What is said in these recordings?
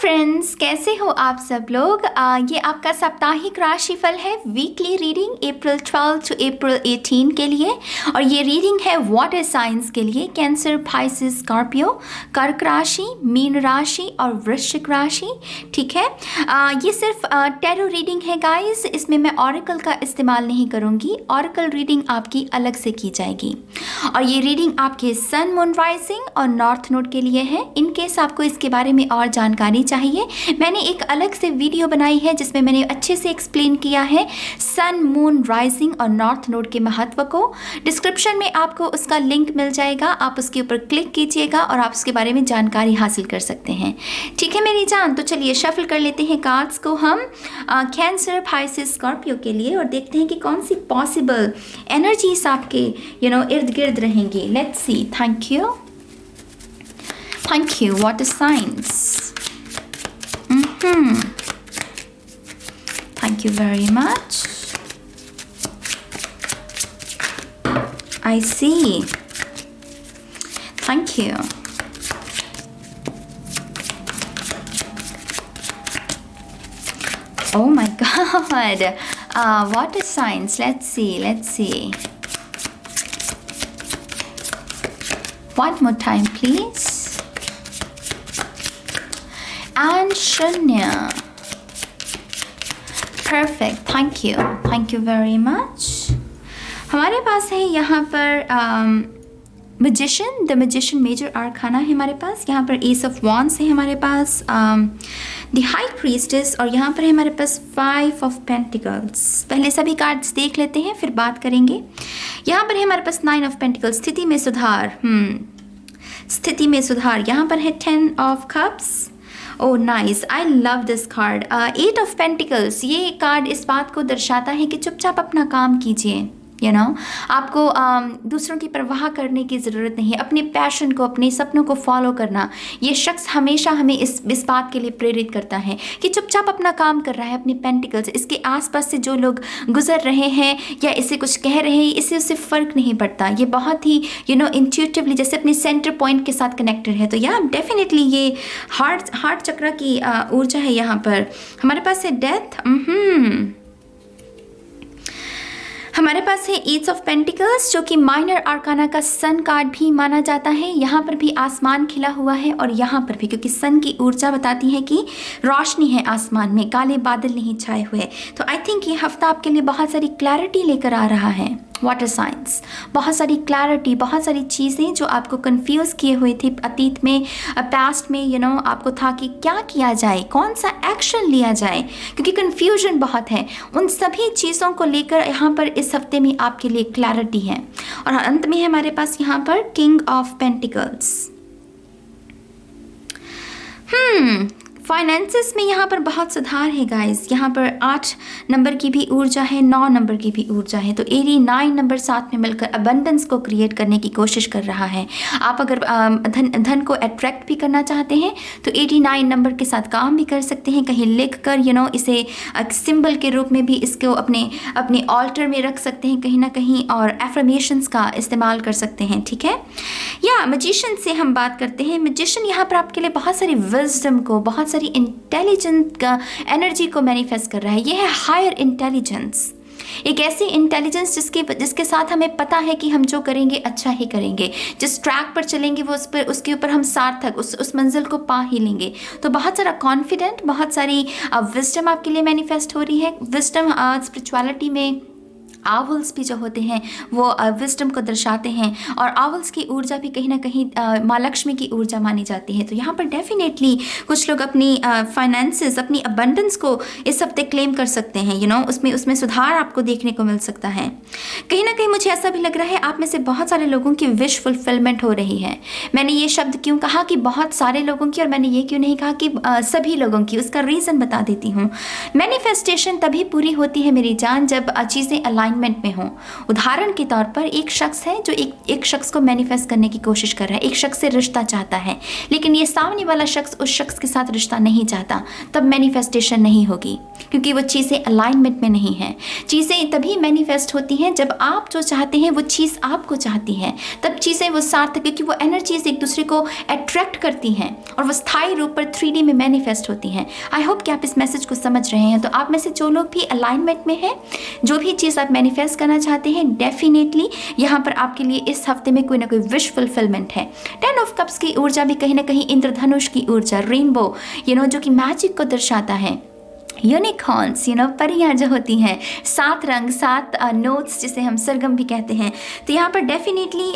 Friends, कैसे हो आप सब लोग। ये आपका साप्ताहिक राशिफल है, वीकली रीडिंग अप्रैल 12 टू अप्रैल 18 के लिए। और ये रीडिंग है वाटर साइंस के लिए, कैंसर, पाइसिस, स्कॉर्पियो, कर्क राशि, मीन राशि और वृश्चिक राशि। ठीक है, ये सिर्फ टैरो रीडिंग है गाइस, इसमें मैं ऑरेकल का इस्तेमाल नहीं करूँगी। ऑरेकल रीडिंग आपकी अलग से की जाएगी। और ये रीडिंग आपके सन, मून, राइजिंग और नॉर्थ नोड के लिए है। इन केस आपको इसके बारे में और जानकारी चाहिए, मैंने एक अलग से वीडियो बनाई है जिसमें मैंने अच्छे से एक्सप्लेन किया है सन, मून, राइजिंग और नॉर्थ नोड के महत्व को। डिस्क्रिप्शन में आपको उसका लिंक मिल जाएगा, आप उसके ऊपर क्लिक कीजिएगा और आप उसके बारे में जानकारी हासिल कर सकते हैं। ठीक है मेरी जान, तो चलिए शफल कर लेते हैं कार्ड्स को हम कैंसर, पाइसिस, स्कॉर्पियो के लिए, और देखते हैं कि कौन सी पॉसिबल एनर्जीज आपके इर्द गिर्द रहेंगी। Let's see. Thank you water science. Thank you very much. I see. Thank you. Oh my God. Water signs. Let's see. One more time, please. And Shunya. Perfect. Thank you very much. हमारे पास है यहाँ पर magician, the magician major arcana है हमारे पास। यहाँ पर S of wands है हमारे पास, द हाई प्रीस्टेस, और यहाँ पर है हमारे पास 5 ऑफ पेंटिकल्स। पहले सभी कार्ड्स देख लेते हैं फिर बात करेंगे। यहाँ पर है हमारे पास 9 ऑफ पेंटिकल्स, स्थिति में सुधार। यहाँ पर है 10 of cups. Oh nice, I love this card. 8 of pentacles, ये कार्ड इस बात को दर्शाता है कि चुपचाप अपना काम कीजिए। आपको दूसरों की परवाह करने की ज़रूरत नहीं है। अपने पैशन को, अपने सपनों को फॉलो करना, ये शख्स हमेशा हमें इस बात के लिए प्रेरित करता है कि चुपचाप अपना काम कर रहा है। अपने पेंटिकल्स, इसके आसपास से जो लोग गुजर रहे हैं या इसे कुछ कह रहे हैं, इससे उससे फ़र्क नहीं पड़ता। ये बहुत ही इंट्यूटिवली जैसे अपने सेंटर पॉइंट के साथ कनेक्टेड है। तो डेफिनेटली ये हार्ट चक्र की ऊर्जा है। यहाँ पर हमारे पास है डेथ। हमारे पास है एट्स ऑफ पेंटिकल्स, जो कि माइनर आर्काना का सन कार्ड भी माना जाता है। यहाँ पर भी आसमान खिला हुआ है और यहाँ पर भी, क्योंकि सन की ऊर्जा बताती है कि रोशनी है आसमान में, काले बादल नहीं छाए हुए। तो आई थिंक ये हफ्ता आपके लिए बहुत सारी क्लैरिटी लेकर आ रहा है। वाटर साइंस, बहुत सारी क्लैरिटी, बहुत सारी चीज़ें जो आपको कंफ्यूज किए हुए थे अतीत में, पास्ट में। आपको था कि क्या किया जाए, कौन सा एक्शन लिया जाए, क्योंकि कंफ्यूजन बहुत है। उन सभी चीज़ों को लेकर यहाँ पर इस हफ्ते में आपके लिए क्लैरिटी है। और अंत में है हमारे पास यहाँ पर किंग ऑफ पेंटिकल्स। फाइनेंसेस में यहाँ पर बहुत सुधार है गाइस। यहाँ पर 8 नंबर की भी ऊर्जा है, 9 नंबर की भी ऊर्जा है। तो 89 नंबर साथ में मिलकर अबंडेंस को क्रिएट करने की कोशिश कर रहा है। आप अगर धन को अट्रैक्ट भी करना चाहते हैं तो 89 नंबर के साथ काम भी कर सकते हैं। कहीं लिख कर इसे सिंबल के रूप में भी इसको अपने ऑल्टर में रख सकते हैं कहीं ना कहीं, और एफर्मेशंस का इस्तेमाल कर सकते हैं। ठीक है, या मैजिशियन से हम बात करते हैं। मैजिशियन यहाँ पर आपके लिए बहुत सारी विजडम को, बहुत सारी इंटेलिजेंट का एनर्जी को मैनिफेस्ट कर रहा है। ये है हायर इंटेलिजेंस, एक ऐसी इंटेलिजेंस जिसके साथ हमें पता है कि हम जो करेंगे अच्छा ही करेंगे, जिस ट्रैक पर चलेंगे वो उसके ऊपर हम सार्थक उस मंजिल को पा ही लेंगे। तो बहुत सारा कॉन्फिडेंट, बहुत सारी विजडम आपके लिए मैनिफेस्ट हो रही है। विजडम स्पिरिचुअलिटी में आवल्स भी जो होते हैं वो विजडम को दर्शाते हैं, और आवल्स की ऊर्जा भी कहीं ना कहीं माँ लक्ष्मी की ऊर्जा मानी जाती है। तो यहाँ पर डेफिनेटली कुछ लोग अपनी फाइनेंसेस, अपनी अबंडेंस को इस हफ्ते क्लेम कर सकते हैं। उसमें सुधार आपको देखने को मिल सकता है। कहीं ना कहीं मुझे ऐसा भी लग रहा है आप में से बहुत सारे लोगों की विश फुलफिलमेंट हो रही है। मैंने ये शब्द क्यों कहा कि बहुत सारे लोगों की, और मैंने ये क्यों नहीं कहा कि सभी लोगों की, उसका रीज़न बता देती हूँ। मैनिफेस्टेशन तभी पूरी होती है मेरी जान जब चीज़ें अलाइन अलाइनमेंट में हों। उदाहरण के तौर पर एक शख्स है जो एक शख्स को मैनिफेस्ट करने की कोशिश कर रहा है, एक शख्स से रिश्ता चाहता है, लेकिन ये सामने वाला शख्स उस शख्स के साथ रिश्ता नहीं चाहता, तब मैनिफेस्टेशन नहीं होगी, क्योंकि वो चीज़ें अलाइनमेंट में नहीं हैं। चीज़ें तभी मैनिफेस्ट होती हैं जब आप जो चाहते हैं वो चीज़ आपको चाहती है, तब चीज़ें वो सार्थक, क्योंकि वो एनर्जीज एक दूसरे को अट्रैक्ट करती हैं और वो स्थायी रूप पर 3D में मैनिफेस्ट होती हैं। आई होप कि आप इस मैसेज को समझ रहे हैं। तो आप में से जो लोग भी अलाइनमेंट में हैं, जो भी चीज़ आप मैनिफेस्ट करना चाहते हैं, डेफिनेटली यहाँ पर आपके लिए इस हफ्ते में कोई ना कोई विश फुलफिलमेंट है। 10 ऑफ कप्स की ऊर्जा भी कहीं ना कहीं इंद्रधनुष की ऊर्जा, रेनबो जो कि मैजिक को दर्शाता है। यूनिकॉर्न्स परियां जो होती हैं, 7 रंग 7 नोट्स जिसे हम सरगम भी कहते हैं। तो यहाँ पर डेफिनेटली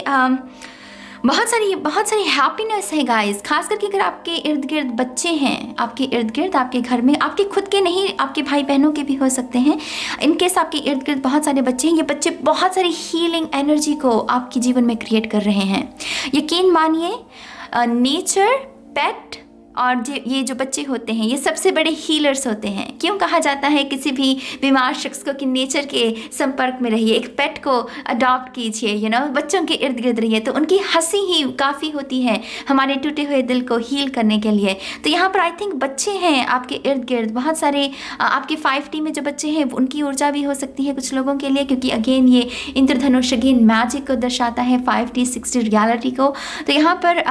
बहुत सारी हैप्पीनेस है गाइस। खास करके अगर आपके इर्द गिर्द बच्चे हैं, आपके इर्द गिर्द, आपके घर में, आपके खुद के नहीं, आपके भाई बहनों के भी हो सकते हैं, इनकेस आपके इर्द गिर्द बहुत सारे बच्चे हैं, ये बच्चे बहुत सारी हीलिंग एनर्जी को आपके जीवन में क्रिएट कर रहे हैं। यकीन मानिए, नेचर, पेट और ये जो बच्चे होते हैं, ये सबसे बड़े हीलर्स होते हैं। क्यों कहा जाता है किसी भी बीमार शख्स को कि नेचर के संपर्क में रहिए, एक पेट को अडॉप्ट कीजिए, बच्चों के इर्द गिर्द रहिए, तो उनकी हंसी ही काफ़ी होती है हमारे टूटे हुए दिल को हील करने के लिए। तो यहाँ पर आई थिंक बच्चे हैं आपके इर्द गिर्द, बहुत सारे आपके 5D में जो बच्चे हैं उनकी ऊर्जा भी हो सकती है कुछ लोगों के लिए, क्योंकि अगेन ये इंद्रधनुष अगेन मैजिक को दर्शाता है, 5D 6D रियलिटी को। तो यहाँ पर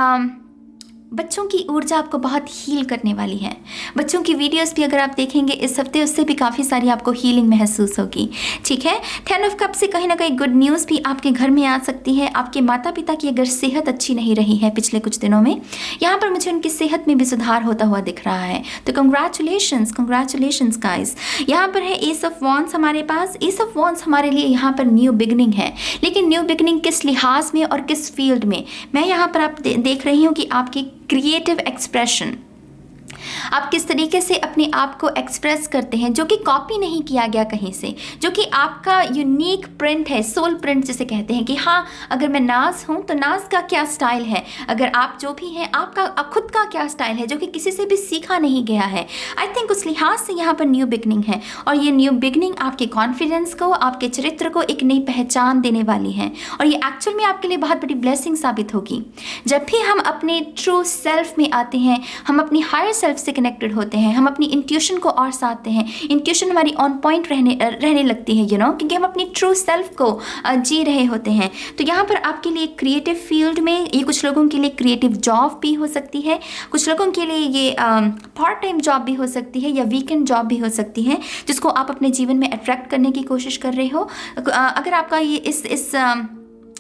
बच्चों की ऊर्जा आपको बहुत हील करने वाली है। बच्चों की वीडियोस भी अगर आप देखेंगे इस हफ्ते, उससे भी काफ़ी सारी आपको हीलिंग महसूस होगी। ठीक है, 10 ऑफ कप से कहीं ना कहीं गुड न्यूज़ भी आपके घर में आ सकती है। आपके माता पिता की अगर सेहत अच्छी नहीं रही है पिछले कुछ दिनों में, यहाँ पर मुझे उनकी सेहत में भी सुधार होता हुआ दिख रहा है। तो कंग्रेचुलेशंस गाइस। यहाँ पर है एस ऑफ वॉन्ड्स हमारे पास। एस ऑफ वॉन्ड्स हमारे लिए यहाँ पर न्यू बिगनिंग है, लेकिन न्यू बिगनिंग किस लिहाज में और किस फील्ड में, मैं यहाँ पर आप देख रही हूँ कि आपकी क्रिएटिव एक्सप्रेशन, आप किस तरीके से अपने आप को एक्सप्रेस करते हैं, जो कि कॉपी नहीं किया गया कहीं से, जो कि आपका यूनिक प्रिंट है, सोल प्रिंट जिसे कहते हैं कि हाँ, अगर मैं नाज हूँ तो नाज का क्या स्टाइल है, अगर आप जो भी हैं आपका खुद का क्या स्टाइल है, जो कि किसी से भी सीखा नहीं गया है। आई थिंक उस लिहाज से यहाँ पर न्यू बिगनिंग है, और ये न्यू बिगनिंग आपके कॉन्फिडेंस को, आपके चरित्र को एक नई पहचान देने वाली है, और ये एक्चुअल में आपके लिए बहुत बड़ी ब्लेसिंग साबित होगी। जब भी हम अपने ट्रू सेल्फ में आते हैं, हम अपनी हायर सेल्फ से कनेक्टेड होते हैं, हम अपनी इंट्यूशन को और साधते हैं, इंट्यूशन हमारी ऑन पॉइंट रहने लगती है, क्योंकि हम अपनी ट्रू सेल्फ को जी रहे होते हैं। तो यहाँ पर आपके लिए क्रिएटिव फील्ड में, ये कुछ लोगों के लिए क्रिएटिव जॉब भी हो सकती है, कुछ लोगों के लिए ये पार्ट टाइम जॉब भी हो सकती है, या वीकेंड जॉब भी हो सकती है, जिसको आप अपने जीवन में अट्रैक्ट करने की कोशिश कर रहे हो। अगर आपका ये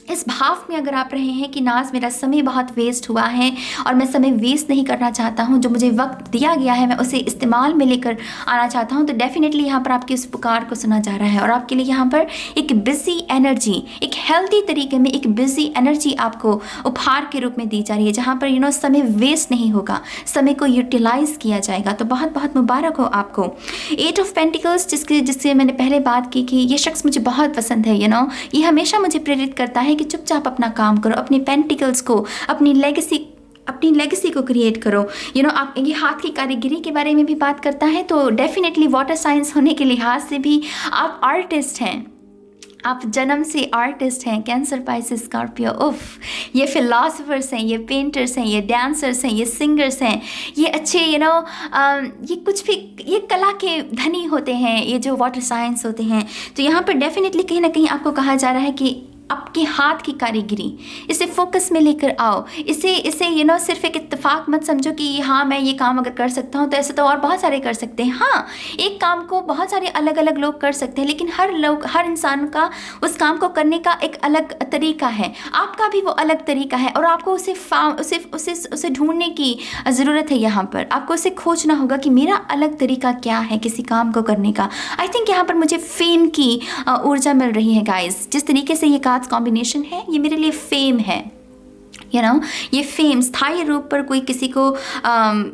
इस भाव में अगर आप रहे हैं कि नाज मेरा समय बहुत वेस्ट हुआ है और मैं समय वेस्ट नहीं करना चाहता हूं, जो मुझे वक्त दिया गया है मैं उसे इस्तेमाल में लेकर आना चाहता हूं, तो डेफिनेटली यहाँ पर आपकी उस पुकार को सुना जा रहा है, और आपके लिए यहाँ पर एक बिजी एनर्जी, एक हेल्दी तरीके में एक बिजी एनर्जी आपको उपहार के रूप में दी जा रही है, जहाँ पर समय वेस्ट नहीं होगा, समय को यूटिलाइज किया जाएगा। तो बहुत बहुत मुबारक हो आपको। 8 ऑफ पेंटिकल्स जिससे मैंने पहले बात की कि ये शख्स मुझे बहुत पसंद है, ये हमेशा मुझे प्रेरित करता है कि चुपचाप अपना काम करो, अपने पेंटिकल्स को, अपनी लेगेसी को क्रिएट करो। आप ये हाथ की कारीगरी के बारे में भी बात करता है, तो डेफिनेटली वाटर साइंस होने के लिहाज से भी आप आर्टिस्ट हैं, आप जन्म से आर्टिस्ट हैं। कैंसर, पाइसेस, स्कॉर्पियो, उफ, ये फिलोसफर्स हैं, ये पेंटर्स हैं, ये डांसर्स हैं, ये सिंगर्स हैं, ये अच्छे ये कुछ भी, ये कला के धनी होते हैं, ये जो वाटर साइंस होते हैं। तो यहाँ पर डेफिनेटली कहीं ना कहीं आपको कहा जा रहा है कि आपके हाथ की कारीगरी, इसे फोकस में लेकर आओ, इसे सिर्फ एक इत्तेफाक मत समझो कि हाँ मैं ये काम अगर कर सकता हूँ तो ऐसे तो और बहुत सारे कर सकते हैं। हाँ, एक काम को बहुत सारे अलग अलग लोग कर सकते हैं, लेकिन हर इंसान का उस काम को करने का एक अलग तरीका है, आपका भी वो अलग तरीका है, और आपको उसे ढूंढने की ज़रूरत है। यहाँ पर आपको उसे खोजना होगा कि मेरा अलग तरीका क्या है किसी काम को करने का। आई थिंक यहाँ पर मुझे फेम की ऊर्जा मिल रही है गाइस, जिस तरीके से ये कॉम्बिनेशन है, ये मेरे लिए फेम है। ये फेम स्थायी रूप पर कोई किसी को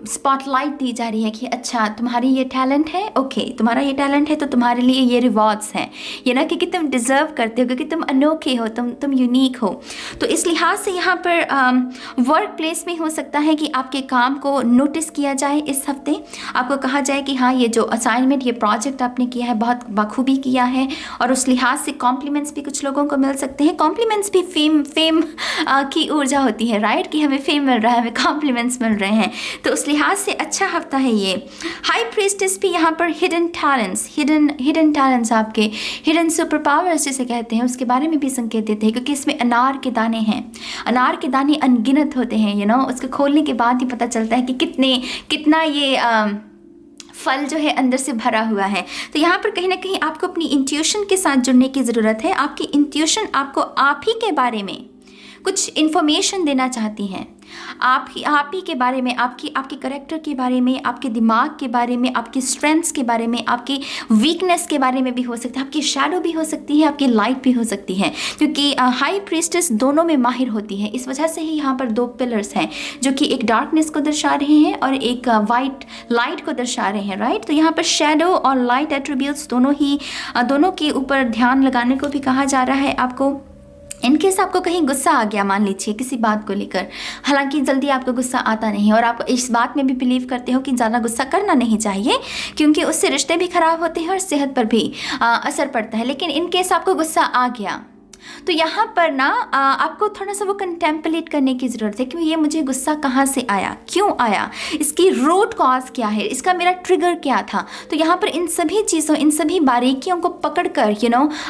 स्पॉटलाइट दी जा रही है कि अच्छा तुम्हारी ये टैलेंट है, ओके तुम्हारा ये टैलेंट है तो तुम्हारे लिए ये रिवॉर्ड्स हैं, कि तुम डिज़र्व करते हो, क्योंकि तुम अनोखे हो, तुम यूनिक हो। तो इस लिहाज से यहाँ पर वर्क प्लेस में हो सकता है कि आपके काम को नोटिस किया जाए। इस हफ्ते आपको कहा जाए कि हाँ ये जो असाइनमेंट, ये प्रोजेक्ट आपने किया है बहुत बखूबी किया है, और उस लिहाज से कॉम्प्लीमेंट्स भी कुछ लोगों को मिल सकते हैं। कॉम्प्लीमेंट्स भी फेम की ऊर्जा होती है, राइट, कि हमें फेम मिल रहा है, हमें कॉम्प्लीमेंट्स मिल रहे हैं, तो उस लिहाज से अच्छा हफ्ता है ये। हाई प्रीस्टेस भी यहाँ पर हिडन टैलेंट्स आपके हिडन सुपर पावर्स जिसे कहते हैं उसके बारे में भी संकेत देते हैं, क्योंकि इसमें अनार के दाने हैं। अनार के दाने अनगिनत होते हैं, उसको खोलने के बाद ही पता चलता है कि कितना ये फल जो है अंदर से भरा हुआ है। तो यहाँ पर कहीं ना कहीं आपको अपनी इंट्यूशन के साथ जुड़ने की ज़रूरत है। आपकी इंट्यूशन आपको आप ही के बारे में कुछ इन्फॉर्मेशन देना चाहती हैं, आप ही के बारे में, आपके करेक्टर के बारे में, आपके दिमाग के बारे में, आपकी स्ट्रेंथ्स के बारे में, आपकी वीकनेस के बारे में भी हो सकता है, आपकी शैडो भी हो सकती है, आपकी लाइट भी हो सकती है, क्योंकि हाई प्रीस्टेस दोनों में माहिर होती है। इस वजह से ही यहाँ पर 2 पिलर्स हैं जो कि एक डार्कनेस को दर्शा रहे हैं और एक वाइट लाइट को दर्शा रहे हैं, राइट। तो यहाँ पर शैडो और लाइट एट्रीब्यूट्स दोनों के ऊपर ध्यान लगाने को भी कहा जा रहा है आपको। इनकेस आपको कहीं गुस्सा आ गया, मान लीजिए किसी बात को लेकर, हालांकि जल्दी आपको गुस्सा आता नहीं और आप इस बात में भी बिलीव करते हो कि ज़्यादा गुस्सा करना नहीं चाहिए क्योंकि उससे रिश्ते भी ख़राब होते हैं और सेहत पर भी असर पड़ता है, लेकिन इनकेस आपको गुस्सा आ गया तो यहाँ पर ना आपको थोड़ा सा वो कंटेम्पलेट करने की ज़रूरत है कि ये मुझे गुस्सा कहाँ से आया, क्यों आया, इसकी रूट कॉज क्या है, इसका मेरा ट्रिगर क्या था। तो यहाँ पर इन सभी चीज़ों, इन सभी बारीकियों को पकड़कर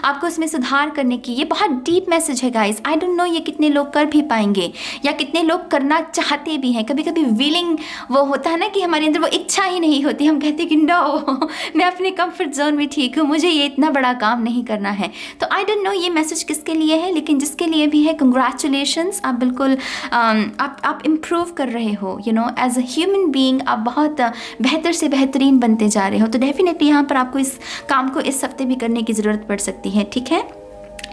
आपको इसमें सुधार करने की, ये बहुत डीप मैसेज है गाइस। आई डोंट नो ये कितने लोग कर भी पाएंगे या कितने लोग करना चाहते भी हैं। कभी कभी विलिंग वो होता है ना कि हमारे अंदर वो इच्छा ही नहीं होती, हम कहते हैं कि नो मैं अपने कंफर्ट जोन में ठीक हूँ, मुझे ये इतना बड़ा काम नहीं करना है। तो आई डोंट नो ये मैसेज किसके लिए है, लेकिन जिसके लिए भी है कंग्रेचुलेशंस, आप बिल्कुल आप इम्प्रूव कर रहे हो, एज अ ह्यूमन बीइंग आप बहुत बेहतर से बेहतरीन बनते जा रहे हो। तो डेफिनेटली यहाँ पर आपको इस काम को इस हफ्ते भी करने की ज़रूरत पड़ सकती है, ठीक है।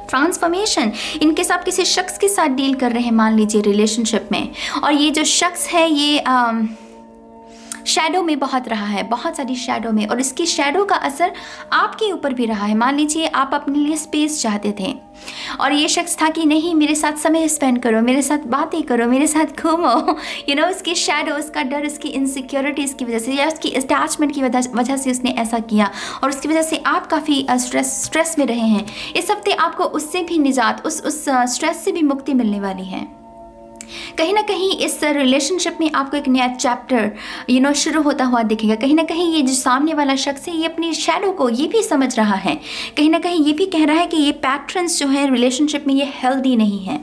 ट्रांसफॉर्मेशन, इनकेस आप किसी शख्स के साथ डील कर रहे हैं, मान लीजिए रिलेशनशिप में, और ये जो शख्स है ये शैडो में बहुत रहा है, बहुत सारी शैडो में, और इसकी शैडो का असर आपके ऊपर भी रहा है। मान लीजिए आप अपने लिए स्पेस चाहते थे और ये शख्स था कि नहीं मेरे साथ समय स्पेंड करो, मेरे साथ बातें करो, मेरे साथ घूमो, उसकी शैडो, उसका डर, उसकी इनसिक्योरिटीज़ की वजह से या उसकी अटैचमेंट की वजह से उसने ऐसा किया और उसकी वजह से आप काफ़ी स्ट्रेस में रहे हैं। इस हफ्ते आपको उससे भी निजात, उस स्ट्रेस से भी मुक्ति मिलने वाली है। कहीं ना कहीं इस रिलेशनशिप में आपको एक नया चैप्टर शुरू होता हुआ दिखेगा। कहीं ना कहीं ये जो सामने वाला शख्स है ये अपनी शैडो को ये भी समझ रहा है, कहीं ना कहीं ये भी कह रहा है कि ये पैटर्न्स जो है रिलेशनशिप में ये हेल्दी नहीं है।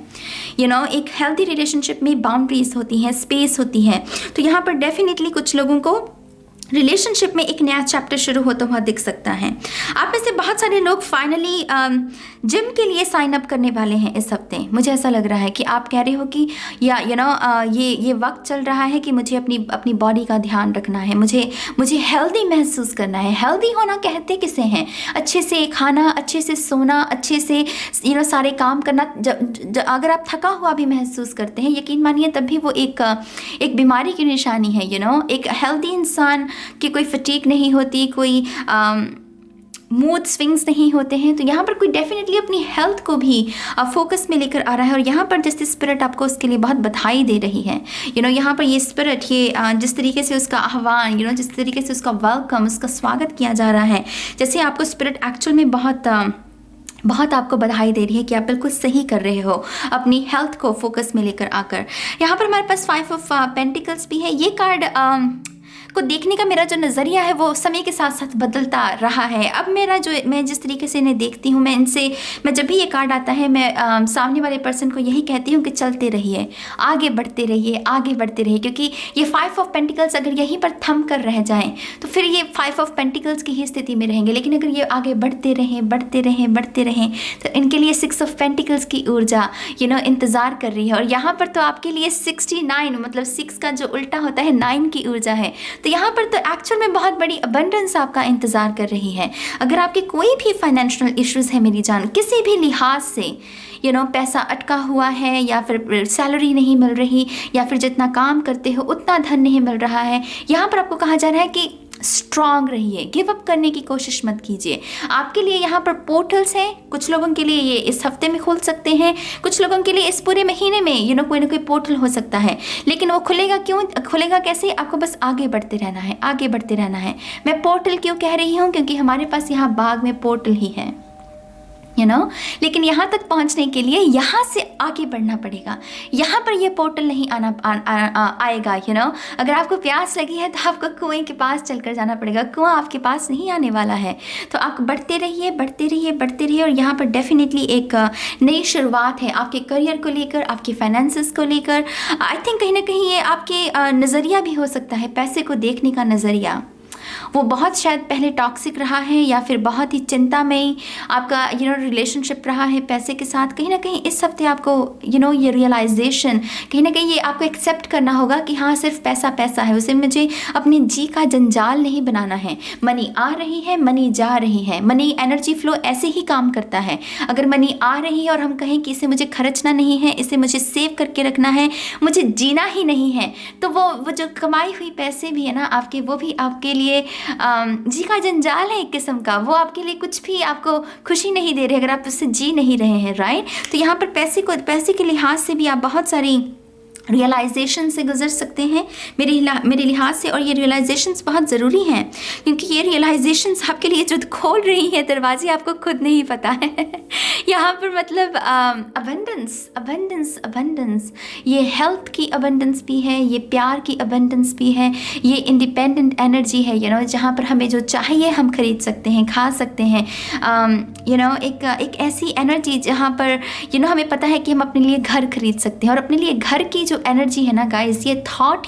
एक हेल्दी रिलेशनशिप में बाउंड्रीज होती हैं, स्पेस होती है। तो यहाँ पर डेफिनेटली कुछ लोगों को रिलेशनशिप में एक नया चैप्टर शुरू होता हुआ दिख सकता है। आप में से बहुत सारे लोग फाइनली जिम के लिए साइन अप करने वाले हैं इस हफ्ते। मुझे ऐसा लग रहा है कि आप कह रहे हो कि या ये वक्त चल रहा है कि मुझे अपनी बॉडी का ध्यान रखना है, मुझे हेल्दी महसूस करना है। हेल्दी होना कहते किसे हैं? अच्छे से खाना, अच्छे से सोना, अच्छे से सारे काम करना। अगर आप थका हुआ भी महसूस करते हैं, यकीन मानिए तब भी वो एक बीमारी की निशानी है। एक हेल्दी इंसान कि कोई फटीक नहीं होती, कोई मूड स्विंग्स नहीं होते हैं। तो यहाँ पर कोई डेफिनेटली अपनी हेल्थ को भी फोकस में लेकर आ रहा है और यहाँ पर जैसे स्पिरिट आपको उसके लिए बहुत बधाई दे रही है। यहाँ पर ये स्पिरिट, ये जिस तरीके से उसका आह्वान, जिस तरीके से उसका वेलकम, उसका स्वागत किया जा रहा है, जैसे आपको स्पिरिट एक्चुअल में बहुत आपको बधाई दे रही है कि आप बिल्कुल सही कर रहे हो अपनी हेल्थ को फोकस में लेकर आकर। यहाँ पर हमारे पास 5 ऑफ पेंटिकल्स भी है। ये कार्ड को देखने का मेरा जो नज़रिया है वो समय के साथ साथ बदलता रहा है। अब मैं जिस तरीके से इन्हें देखती हूँ, मैं जब भी ये कार्ड आता है मैं सामने वाले पर्सन को यही कहती हूँ कि चलते रहिए, आगे बढ़ते रहिए, आगे बढ़ते रहिए, क्योंकि ये 5 ऑफ पेंटिकल्स अगर यहीं पर थम कर रह जाएं तो फिर ये 5 ऑफ पेंटिकल्स की ही स्थिति में रहेंगे। लेकिन अगर ये आगे बढ़ते रहें तो इनके लिए 6 ऑफ पेंटिकल्स की ऊर्जा इंतज़ार कर रही है। और यहाँ पर तो आपके लिए 69 मतलब 6 का जो उल्टा होता है 9 की ऊर्जा है। तो यहाँ पर तो एक्चुअल में बहुत बड़ी अबंडेंस आपका इंतज़ार कर रही है। अगर आपके कोई भी फाइनेंशियल इश्यूज़ है मेरी जान, किसी भी लिहाज से पैसा अटका हुआ है, या फिर सैलरी नहीं मिल रही, या फिर जितना काम करते हो उतना धन नहीं मिल रहा है, यहाँ पर आपको कहा जा रहा है कि स्ट्रांग रहिए, गिव अप करने की कोशिश मत कीजिए। आपके लिए यहाँ पर पोर्टल्स हैं, कुछ लोगों के लिए ये इस हफ्ते में खुल सकते हैं, कुछ लोगों के लिए इस पूरे महीने में कोई ना कोई पोर्टल हो सकता है, लेकिन वो खुलेगा क्यों, खुलेगा कैसे, आपको बस आगे बढ़ते रहना है, आगे बढ़ते रहना है। मैं पोर्टल क्यों कह रही हूँ, क्योंकि हमारे पास यहाँ बाग में पोर्टल ही है, लेकिन यहाँ तक पहुँचने के लिए यहाँ से आगे बढ़ना पड़ेगा। यहाँ पर ये पोर्टल नहीं आएगा। अगर आपको प्यास लगी है तो आपको कुएं के पास चलकर जाना पड़ेगा, कुआं आपके पास नहीं आने वाला है। तो आप बढ़ते रहिए, बढ़ते रहिए, बढ़ते रहिए, और यहाँ पर डेफिनेटली एक नई शुरुआत है आपके करियर को लेकर, आपके फाइनेंसेस को लेकर। आई थिंक कहीं ना कहीं ये आपके नज़रिया भी हो सकता है, पैसे को देखने का नज़रिया वो बहुत शायद पहले टॉक्सिक रहा है, या फिर बहुत ही चिंतामयी आपका रिलेशनशिप रहा है पैसे के साथ। कहीं ना कहीं इस हफ्ते आपको ये रियलाइजेशन, कहीं ना कहीं ये आपको एक्सेप्ट करना होगा कि हाँ, सिर्फ पैसा पैसा है, उसे मुझे अपने जी का जंजाल नहीं बनाना है। मनी आ रही है, मनी जा रही है, मनी एनर्जी फ्लो ऐसे ही काम करता है। अगर मनी आ रही है और हम कहें कि इसे मुझे खर्चना नहीं है, इसे मुझे सेव करके रखना है, मुझे जीना ही नहीं है, तो वो जो कमाई हुई पैसे भी है ना आपके, वो भी आपके लिए जी का जंजाल है एक किस्म का। वो आपके लिए कुछ भी आपको खुशी नहीं दे रहे अगर आप उससे जी नहीं रहे हैं, राइट। तो यहाँ पर पैसे के लिहाज से भी आप बहुत सारी रियलाइजेशन से गुजर सकते हैं मेरे लिहाज से, और ये रियलाइजेशंस बहुत ज़रूरी हैं, क्योंकि ये रियलाइजेशंस आपके लिए जो खोल रही हैं दरवाजे, आपको खुद नहीं पता है। यहाँ पर मतलब अबंडेंस, ये हेल्थ की अबंडेंस भी है, ये प्यार की अबंडेंस भी है, ये इंडिपेंडेंट एनर्जी है, जहाँ पर हमें जो चाहिए हम खरीद सकते हैं, खा सकते हैं। एक ऐसी एनर्जी जहाँ पर हमें पता है कि हम अपने लिए घर खरीद सकते हैं, और अपने लिए घर की जो एनर्जी है ना गाइस, ये थॉट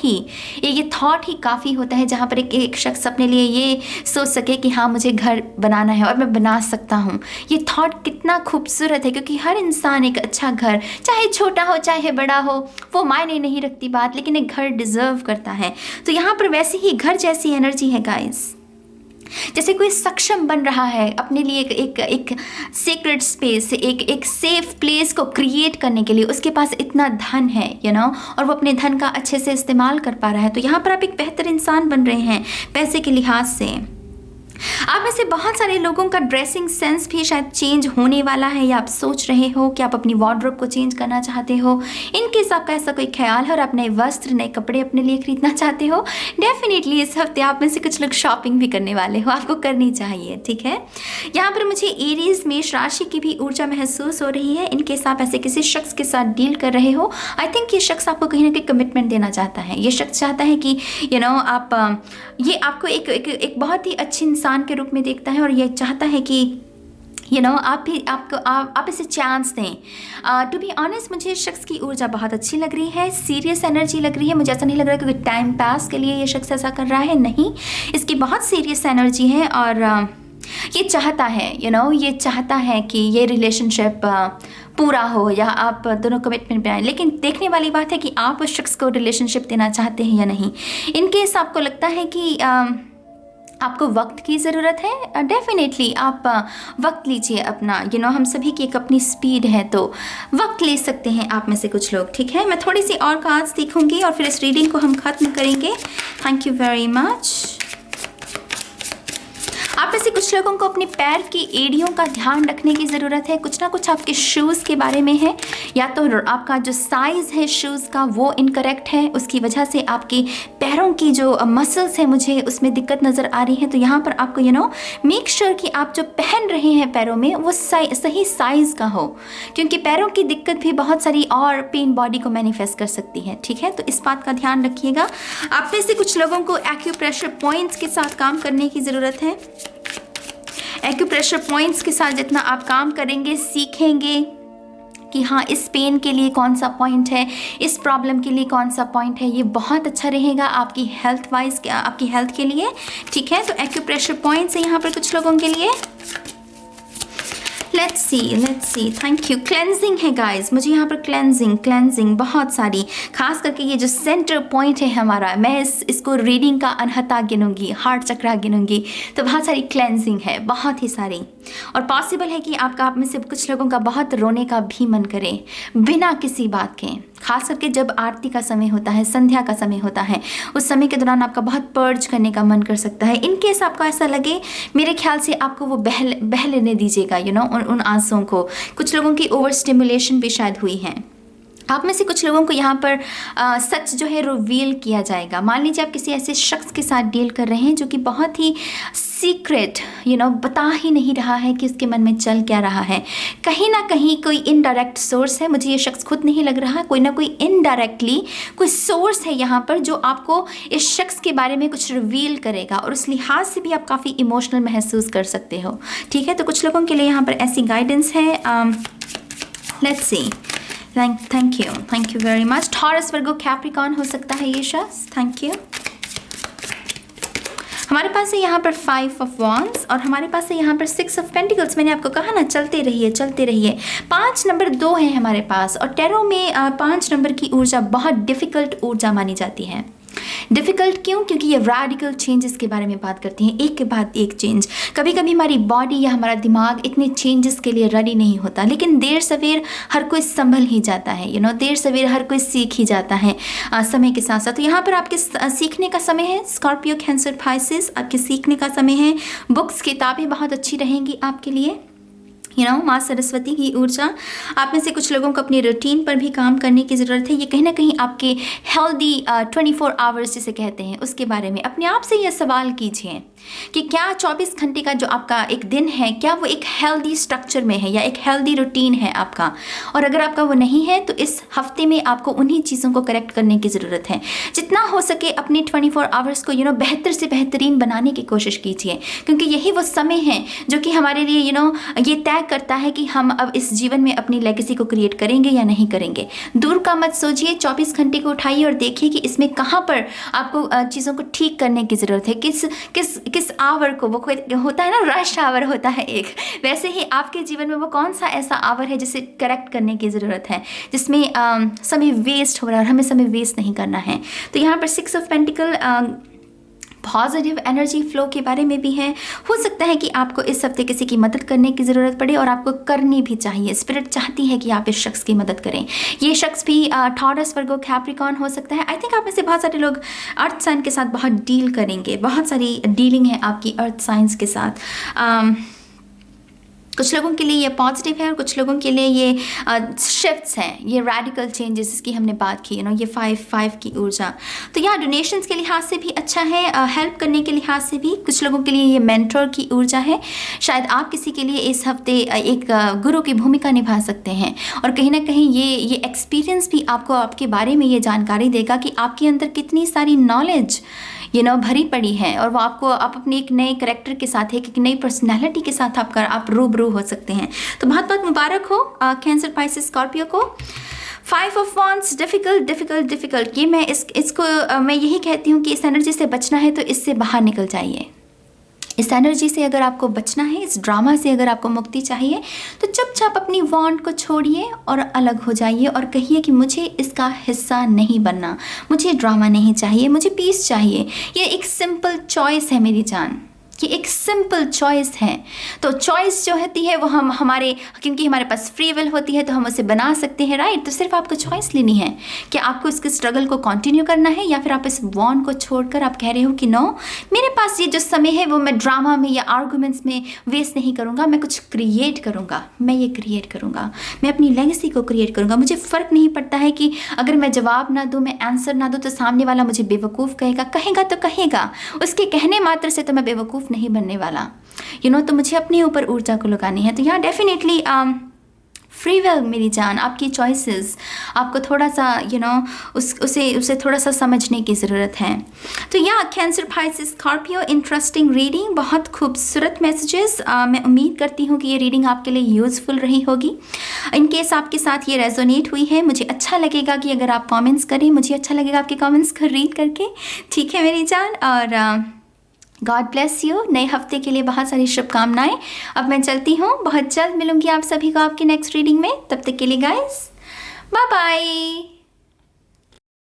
ही काफ़ी होता है, जहाँ पर एक शख्स अपने लिए ये सोच सके कि हाँ, मुझे घर बनाना है और मैं बना सकता हूँ। ये थॉट कितना खूबसूरत है, क्योंकि हर इंसान एक अच्छा घर, चाहे छोटा हो चाहे बड़ा हो, वो मायने नहीं रखती बात, लेकिन एक घर डिज़र्व करता है। तो यहाँ पर वैसे ही घर जैसी एनर्जी है गाइस। जैसे कोई सक्षम बन रहा है अपने लिए एक सीक्रेट स्पेस, एक सेफ प्लेस को क्रिएट करने के लिए, उसके पास इतना धन है और वो अपने धन का अच्छे से इस्तेमाल कर पा रहा है। तो यहाँ पर आप एक बेहतर इंसान बन रहे हैं पैसे के लिहाज से। आप में से बहुत सारे लोगों का ड्रेसिंग सेंस भी शायद चेंज होने वाला है, या आप सोच रहे हो कि आप अपनी वार्डरोब को चेंज करना चाहते हो। इनकेस आपका ऐसा कोई ख्याल है और आप नए वस्त्र, नए कपड़े अपने लिए खरीदना चाहते हो, डेफिनेटली इस हफ्ते आप में से कुछ लोग शॉपिंग भी करने वाले हो, आपको करनी चाहिए, ठीक है। यहाँ पर मुझे एरीज मेष राशि की भी ऊर्जा महसूस हो रही है। इनकेस आप ऐसे किसी शख्स के साथ डील कर रहे हो, आई थिंक ये शख्स आपको कहीं ना कहीं कमिटमेंट देना चाहता है। ये शख्स चाहता है कि ये आपको एक बहुत ही अच्छे इंसान के रूप में देखता है, और ये चाहता है कि आप इसे चांस दें। टू बी ऑनेस्ट, मुझे इस शख्स की ऊर्जा बहुत अच्छी लग रही है, सीरियस एनर्जी लग रही है। मुझे ऐसा नहीं लग रहा कि टाइम पास के लिए ये शख्स ऐसा कर रहा है, नहीं, इसकी बहुत सीरियस एनर्जी है, और ये चाहता है ये चाहता है कि ये रिलेशनशिप पूरा हो, या आप दोनों कमिटमेंट बनाएं। लेकिन देखने वाली बात है कि आप उस शख्स को रिलेशनशिप देना चाहते हैं या नहीं। इनकेस आपको लगता है कि आपको वक्त की ज़रूरत है, डेफिनेटली आप वक्त लीजिए अपना। हम सभी की एक अपनी स्पीड है, तो वक्त ले सकते हैं आप में से कुछ लोग, ठीक है। मैं थोड़ी सी और कार्ड्स देखूंगी और फिर इस रीडिंग को हम ख़त्म करेंगे। Thank you very much. आप में से कुछ लोगों को अपने पैर की एड़ियों का ध्यान रखने की ज़रूरत है। कुछ ना कुछ आपके शूज़ के बारे में है, या तो आपका जो साइज़ है शूज़ का वो इनकरेक्ट है, उसकी वजह से आपके पैरों की जो मसल्स है मुझे उसमें दिक्कत नज़र आ रही है। तो यहाँ पर आपको मेक श्योर कि आप जो पहन रहे हैं पैरों में वो सही साइज़ का हो, क्योंकि पैरों की दिक्कत भी बहुत सारी और पेन बॉडी को मैनिफेस्ट कर सकती है, ठीक है। तो इस बात का ध्यान रखिएगा। आप में से कुछ लोगों को एक्यूप्रेशर पॉइंट्स के साथ काम करने की ज़रूरत है। एक्यूप्रेशर पॉइंट्स के साथ जितना आप काम करेंगे, सीखेंगे कि हाँ, इस पेन के लिए कौन सा पॉइंट है, इस प्रॉब्लम के लिए कौन सा पॉइंट है, ये बहुत अच्छा रहेगा आपकी हेल्थ वाइज, आपकी हेल्थ के लिए, ठीक है। तो एक्यूप्रेशर पॉइंट्स है यहाँ पर कुछ लोगों के लिए। Let's see, thank you. Cleansing है गाइस, मुझे यहाँ पर क्लेंजिंग बहुत सारी, खास करके ये जो सेंटर पॉइंट है हमारा, मैं इसको रीडिंग का अनहता गिनूंगी, हार्ट चक्रा गिनूंगी, तो बहुत सारी क्लेंजिंग है, बहुत ही सारी। और पॉसिबल है कि आप में से कुछ लोगों का बहुत रोने का भी मन करे बिना किसी बात के, खास करके जब आरती का समय होता है, संध्या का समय होता है, उस समय के दौरान आपका बहुत पर्ज करने का मन कर सकता है। इन केस आपको ऐसा लगे, मेरे ख्याल से आपको वो बह लेने दीजिएगा, उन आंसुओं को। कुछ लोगों की ओवर स्टिमुलेशन भी शायद हुई है। आप में से कुछ लोगों को यहाँ पर सच जो है रिवील किया जाएगा। मान लीजिए आप किसी ऐसे शख्स के साथ डील कर रहे हैं जो कि बहुत ही सीक्रेट बता ही नहीं रहा है कि उसके मन में चल क्या रहा है। कहीं ना कहीं कोई इनडायरेक्ट सोर्स है, मुझे ये शख्स खुद नहीं लग रहा, कोई ना कोई इनडायरेक्टली कोई सोर्स है यहाँ पर जो आपको इस शख्स के बारे में कुछ रिवील करेगा, और उस लिहाज से भी आप काफ़ी इमोशनल महसूस कर सकते हो। ठीक है, तो कुछ लोगों के लिए यहाँ पर ऐसी गाइडेंस है। Let's see, thank you very much. Taurus, Virgo, Capricorn हो सकता है ये शख्स। Thank you. हमारे पास है यहाँ पर 5 ऑफ वॉन्ड्स और हमारे पास है यहाँ पर 6 ऑफ पेंटिकल्स। मैंने आपको कहा ना, चलते रहिए। 5 नंबर 2 है हमारे पास, और टैरो में 5 नंबर की ऊर्जा बहुत डिफ़िकल्ट ऊर्जा मानी जाती है। डिफ़िकल्ट क्यों? क्योंकि ये रैडिकल चेंजेस के बारे में बात करती हैं, एक के बाद एक चेंज। कभी कभी हमारी बॉडी या हमारा दिमाग इतने चेंजेस के लिए रेडी नहीं होता, लेकिन देर सवेर हर कोई संभल ही जाता है। देर सवेर हर कोई सीख ही जाता है समय के साथ साथ। तो यहाँ पर आपके सीखने का समय है, स्कॉर्पियो, कैंसर, पाइसेस, आपके सीखने का समय है। बुक्स, किताबें बहुत अच्छी रहेंगी आपके लिए। माँ सरस्वती की ऊर्जा। आप में से कुछ लोगों को अपनी रूटीन पर भी काम करने की ज़रूरत है। ये कहीं ना कहीं आपके हेल्दी 24 आवर्स जिसे कहते हैं उसके बारे में अपने आप से यह सवाल कीजिए कि क्या 24 घंटे का जो आपका एक दिन है, क्या वो एक हेल्दी स्ट्रक्चर में है या एक हेल्दी रूटीन है आपका। और अगर आपका वो नहीं है तो इस हफ्ते में आपको उन्हीं चीज़ों को करेक्ट करने की ज़रूरत है। जितना हो सके अपने 24 आवर्स को बेहतर से बेहतरीन बनाने की कोशिश कीजिए, क्योंकि यही वो समय है जो कि हमारे लिए ये तय करता है कि हम अब इस जीवन में अपनी लेगेसी को क्रिएट करेंगे या नहीं करेंगे। दूर का मत सोचिए, 24 घंटे को उठाइए और देखिए कि इसमें कहाँ पर आपको चीज़ों को ठीक करने की ज़रूरत है। किस आवर को, वो होता है ना, रश आवर होता है एक, वैसे ही आपके जीवन में वो कौन सा ऐसा आवर है जिसे करेक्ट करने की ज़रूरत है, जिसमें समय वेस्ट हो रहा है, और हमें समय वेस्ट नहीं करना है। तो यहाँ पर 6 of pentacle positive energy flow के बारे में भी है। हो सकता है कि आपको इस हफ्ते किसी की मदद करने की ज़रूरत पड़े, और आपको करनी भी चाहिए। स्पिरिट चाहती है कि आप इस शख्स की मदद करें। ये शख्स भी टॉरस, वर्गो, कैप्रिकॉर्न हो सकता है। आई थिंक आप में से बहुत सारे लोग अर्थ साइन के साथ बहुत डील करेंगे, बहुत सारी डीलिंग है आपकी अर्थ साइंस के साथ। कुछ लोगों के लिए ये पॉजिटिव है और कुछ लोगों के लिए ये शिफ्ट्स हैं, ये रैडिकल चेंजेस जिसकी हमने बात की, ये 5 की ऊर्जा। तो यहाँ डोनेशंस के लिहाज से भी अच्छा है, हेल्प करने के लिहाज से भी। कुछ लोगों के लिए ये मेंटर की ऊर्जा है। शायद आप किसी के लिए इस हफ्ते एक गुरु की भूमिका निभा सकते हैं, और कहीं ना कहीं ये एक्सपीरियंस भी आपको आपके बारे में ये जानकारी देगा कि आपके अंदर कितनी सारी नॉलेज भरी पड़ी है, और वो आप अपने एक नए कैरेक्टर के साथ, एक नई पर्सनैलिटी के साथ आप रूबरू हो सकते हैं। तो बहुत बहुत मुबारक हो कैंसर, पाइसेस, स्कॉर्पियो को। 5 ऑफ वॉन्ड्स, डिफ़िकल्ट। ये मैं यही कहती हूँ कि इस एनर्जी से बचना है तो इससे बाहर निकल जाइए। इस एनर्जी से अगर आपको बचना है, इस ड्रामा से अगर आपको मुक्ति चाहिए, तो चुपचाप अपनी वॉन्ड को छोड़िए और अलग हो जाइए और कहिए कि मुझे इसका हिस्सा नहीं बनना, मुझे ड्रामा नहीं चाहिए, मुझे पीस चाहिए। ये एक सिंपल चॉइस है मेरी जान, कि एक सिंपल चॉइस है। तो चॉइस जो होती है वो क्योंकि हमारे पास फ्री विल होती है तो हम उसे बना सकते हैं, राइट। तो सिर्फ आपको चॉइस लेनी है कि आपको इसके स्ट्रगल को कंटिन्यू करना है, या फिर आप इस वॉन्ड को छोड़कर आप कह रहे हो कि नो, मेरे पास ये जो समय है वो मैं ड्रामा में या आर्गूमेंट्स में वेस्ट नहीं करूँगा, मैं कुछ क्रिएट करूँगा, मैं अपनी लेगेसी को क्रिएट करूँगा। मुझे फ़र्क नहीं पड़ता है कि अगर मैं जवाब ना दूँ, मैं आंसर ना दूँ, तो सामने वाला मुझे बेवकूफ़ कहेगा तो कहेगा, उसके कहने मात्र से तो मैं बेवकूफ़ नहीं बनने वाला। तो मुझे अपने ऊपर ऊर्जा को लगानी है। तो यहाँ डेफिनेटली फ्री विल मेरी जान, आपकी चॉइसेस, आपको थोड़ा सा उसे थोड़ा सा समझने की ज़रूरत है। तो यहाँ cancer, Pisces, Scorpio, interesting reading, बहुत खूबसूरत मैसेजेस। मैं उम्मीद करती हूँ कि ये रीडिंग आपके लिए यूज़फुल रही होगी। इन केस आपके साथ ये रेजोनेट हुई है, मुझे अच्छा लगेगा कि अगर आप कमेंट्स करें, मुझे अच्छा लगेगा आपके कमेंट्स को रीड करके। ठीक है मेरी जान। और गॉड ब्लेस यू। नए हफ्ते के लिए बहुत सारी शुभकामनाएं। अब मैं चलती हूँ, बहुत जल्द मिलूंगी आप सभी को आपकी नेक्स्ट रीडिंग में। तब तक के लिए गाइस बाय बाय।